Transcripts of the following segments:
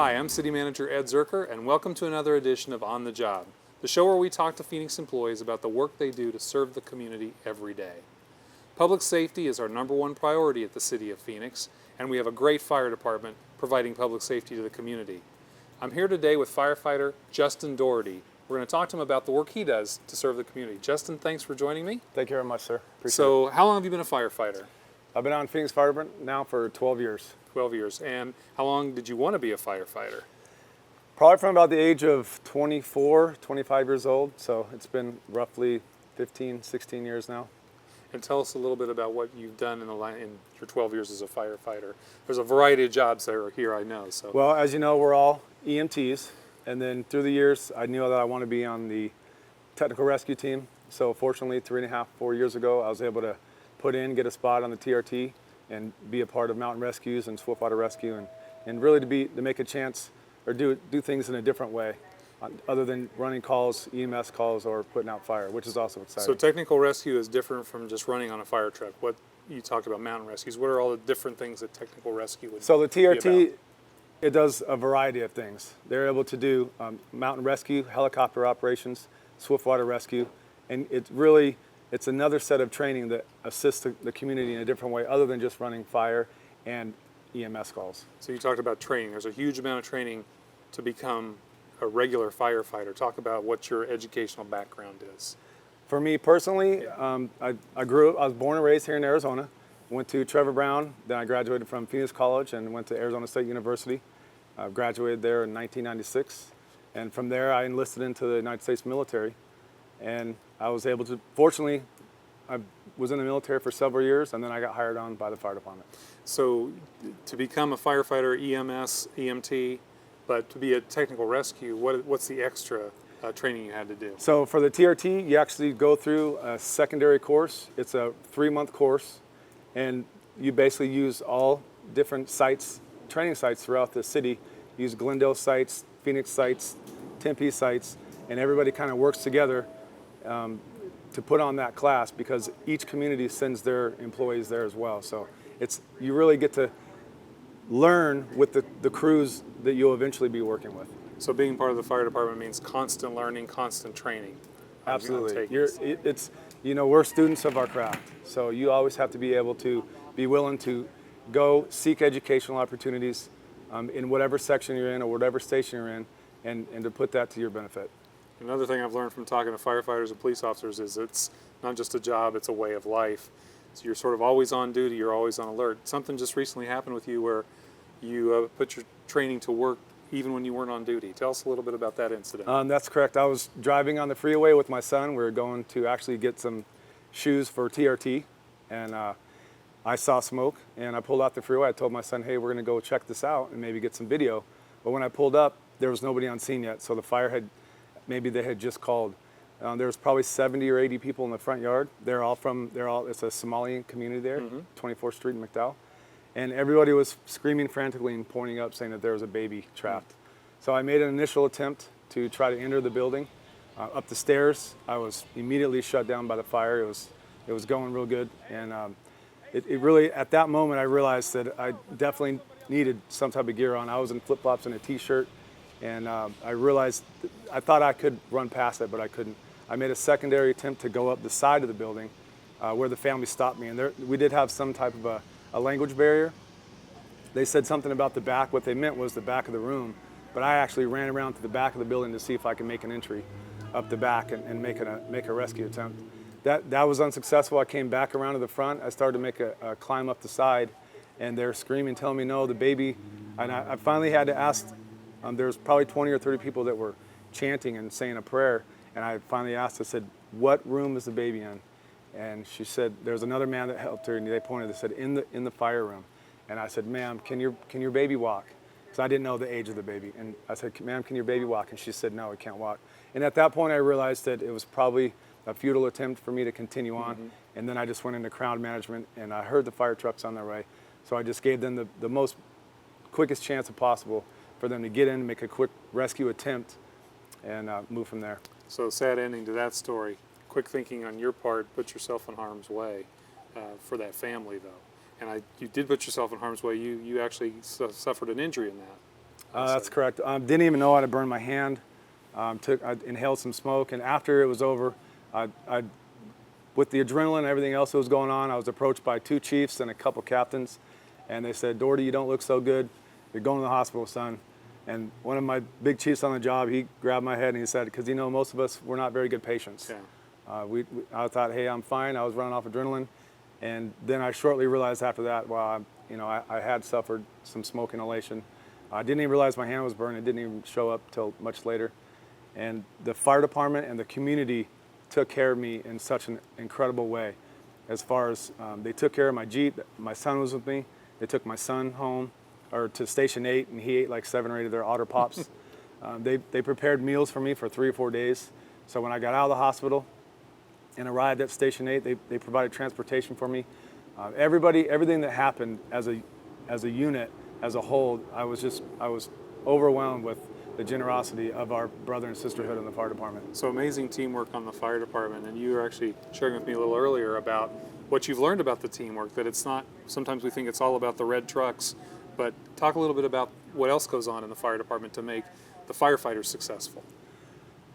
Hi, I'm City Manager Ed Zuercher, and welcome to another edition of On the Job, the show where we talk to Phoenix employees about the work they do to serve the community every day. Public safety is our #1 priority at the City of Phoenix, and we have a great fire department providing public safety to the community. I'm here today with firefighter Juston Doherty. We're going to talk to him about the work he does to serve the community. Juston, thanks for joining me. Thank you very much, sir. Appreciate it. So, how long have you been a firefighter? I've been on Phoenix Firefighter now for 12 years. 12 years. And how long did you want to be a firefighter? Probably from about the age of 24, 25 years old. So it's been roughly 15, 16 years now. And tell us a little bit about what you've done in your 12 years as a firefighter. There's a variety of jobs that are here, I know. So. Well, as you know, we're all EMTs. And then through the years, I knew that I wanted to be on the technical rescue team. So fortunately, 3.5, 4 years ago, I was able to get a spot on the TRT and be a part of mountain rescues and swiftwater rescue and really to make a chance or do things in a different way other than running calls, EMS calls, or putting out fire, which is also exciting. So technical rescue is different from just running on a fire truck. What you talked about mountain rescues, what are all the different things that technical rescue would So the TRT, be about? it does a variety of things. They're able to do mountain rescue, helicopter operations, swiftwater rescue, and it's another set of training that assists the community in a different way other than just running fire and EMS calls. So you talked about training. There's a huge amount of training to become a regular firefighter. Talk about what your educational background is. For me personally, I was born and raised here in Arizona. Went to Trevor Brown, then I graduated from Phoenix College and went to Arizona State University. I graduated there in 1996. And from there I enlisted into the United States military. And I was able to, fortunately, I was in the military for several years and then I got hired on by the fire department. So to become a firefighter, EMS, EMT, but to be a technical rescue, what's the extra training you had to do? So for the TRT, you actually go through a secondary course. It's a 3-month course and you basically use all different sites, training sites throughout the city. You use Glendale sites, Phoenix sites, Tempe sites, and everybody kind of works together to put on that class because each community sends their employees there as well. So you really get to learn with the crews that you'll eventually be working with. So being part of the fire department means constant learning, constant training. Absolutely. We're students of our craft. So you always have to be able to be willing to go seek educational opportunities in whatever section you're in or whatever station you're in and to put that to your benefit. Another thing I've learned from talking to firefighters and police officers is it's not just a job, it's a way of life. So you're sort of always on duty, you're always on alert. Something just recently happened with you where you put your training to work even when you weren't on duty. Tell us a little bit about that incident. That's correct. I was driving on the freeway with my son. We were going to actually get some shoes for TRT, and I saw smoke, and I pulled out the freeway. I told my son, hey, we're going to go check this out and maybe get some video. But when I pulled up, there was nobody on scene yet, so the fire maybe they had just called. There was probably 70 or 80 people in the front yard. It's a Somali community there, 24th Street in McDowell. And everybody was screaming frantically and pointing up saying that there was a baby trapped. So I made an initial attempt to try to enter the building. Up the stairs, I was immediately shut down by the fire. It was going real good. And it really, at that moment, I realized that I definitely needed some type of gear on. I was in flip-flops and a t-shirt. And I realized, I thought I could run past it, but I couldn't. I made a secondary attempt to go up the side of the building where the family stopped me. And we did have some type of a language barrier. They said something about the back. What they meant was the back of the room. But I actually ran around to the back of the building to see if I could make an entry up the back and make a rescue attempt. That was unsuccessful. I came back around to the front. I started to make a climb up the side. And they're screaming, telling me, no, the baby. And I finally had to ask. There's probably 20 or 30 people that were chanting and saying a prayer. And I finally asked, I said, what room is the baby in? And she said, there's another man that helped her, and they pointed, they said, in the fire room. And I said, ma'am, can your baby walk? Because I didn't know the age of the baby. And I said, ma'am, can your baby walk? And she said, no, it can't walk. And at that point, I realized that it was probably a futile attempt for me to continue on. And then I just went into crowd management, and I heard the fire trucks on their way. So I just gave them the most quickest chance possible for them to get in, make a quick rescue attempt, and move from there. So sad ending to that story. Quick thinking on your part, put yourself in harm's way for that family, though. And you did put yourself in harm's way. You actually suffered an injury in that. That's correct. Didn't even know I had burned my hand. I inhaled some smoke, and after it was over, with the adrenaline and everything else that was going on, I was approached by 2 chiefs and a couple captains, and they said, "Doherty, you don't look so good. You're going to the hospital, son." And one of my big chiefs on the job, he grabbed my head and he said, because most of us, we're not very good patients. Yeah. I thought, hey, I'm fine. I was running off adrenaline. And then I shortly realized after that, well, I had suffered some smoke inhalation. I didn't even realize my hand was burned. It didn't even show up till much later. And the fire department and the community took care of me in such an incredible way. As far as they took care of my Jeep, my son was with me. They took my son home, or to Station 8, and he ate like 7 or 8 of their Otter Pops. They prepared meals for me for 3 or 4 days. So when I got out of the hospital and arrived at Station 8, they provided transportation for me. Everything that happened as a unit, as a whole, I was overwhelmed with the generosity of our brother and sisterhood in the fire department. So amazing teamwork on the fire department, and you were actually sharing with me a little earlier about what you've learned about the teamwork, that it's not, sometimes we think it's all about the red trucks, but talk a little bit about what else goes on in the fire department to make the firefighters successful.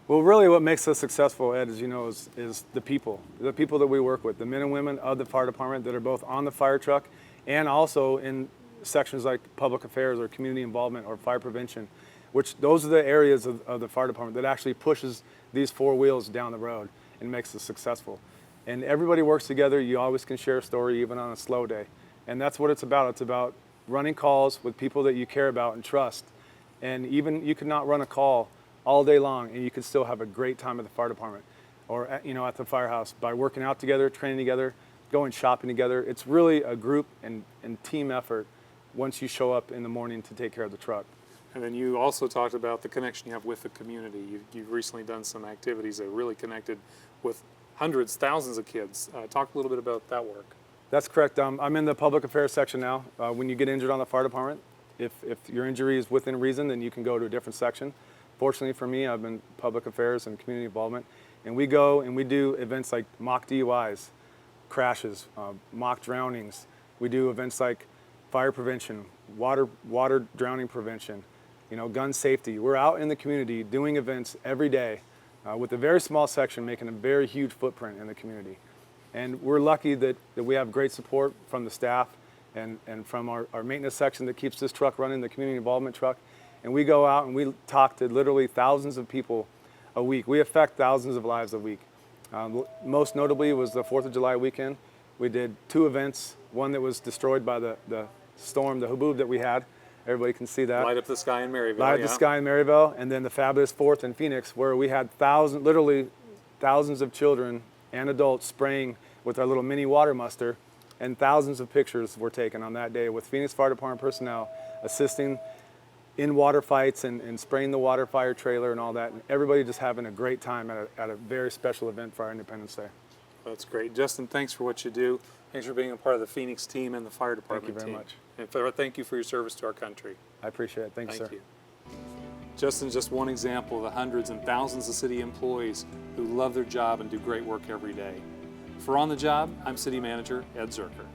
Well, really what makes us successful, Ed, as you know, is the people that we work with, the men and women of the fire department that are both on the fire truck and also in sections like public affairs or community involvement or fire prevention, which those are the areas of the fire department that actually pushes these 4 wheels down the road and makes us successful. And everybody works together. You always can share a story even on a slow day. And that's what it's about. It's about running calls with people that you care about and trust. And even you could not run a call all day long and you could still have a great time at the fire department or at the firehouse by working out together, training together, going shopping together. It's really a group and team effort once you show up in the morning to take care of the truck. And then you also talked about the connection you have with the community. You've recently done some activities that really connected with hundreds, thousands of kids. Talk a little bit about that work. That's correct. I'm in the public affairs section now. When you get injured on the fire department, if your injury is within reason, then you can go to a different section. Fortunately for me, I've been public affairs and community involvement. And we go and we do events like mock DUIs, crashes, mock drownings. We do events like fire prevention, water drowning prevention, gun safety. We're out in the community doing events every day with a very small section making a very huge footprint in the community. And we're lucky that we have great support from the staff and from our maintenance section that keeps this truck running, the community involvement truck. And we go out and we talk to literally thousands of people a week. We affect thousands of lives a week. Most notably was the 4th of July weekend. We did 2 events, one that was destroyed by the storm, the haboob that we had. Everybody can see that. Light up the sky in Maryville. Light up the sky in Maryville, and then the fabulous 4th in Phoenix, where we had literally thousands of children and adults spraying with our little mini water muster, and thousands of pictures were taken on that day with Phoenix Fire Department personnel assisting in water fights and spraying the water fire trailer and all that, and everybody just having a great time at a very special event for our Independence Day. That's great. Justin, thanks for what you do. Thanks for being a part of the Phoenix team and the fire department Thank you very team. much. And thank you for your service to our country. I appreciate it. Thank you, sir. Thank you. Justin's just one example of the hundreds and thousands of city employees who love their job and do great work every day. For On the Job, I'm City Manager Ed Zuercher.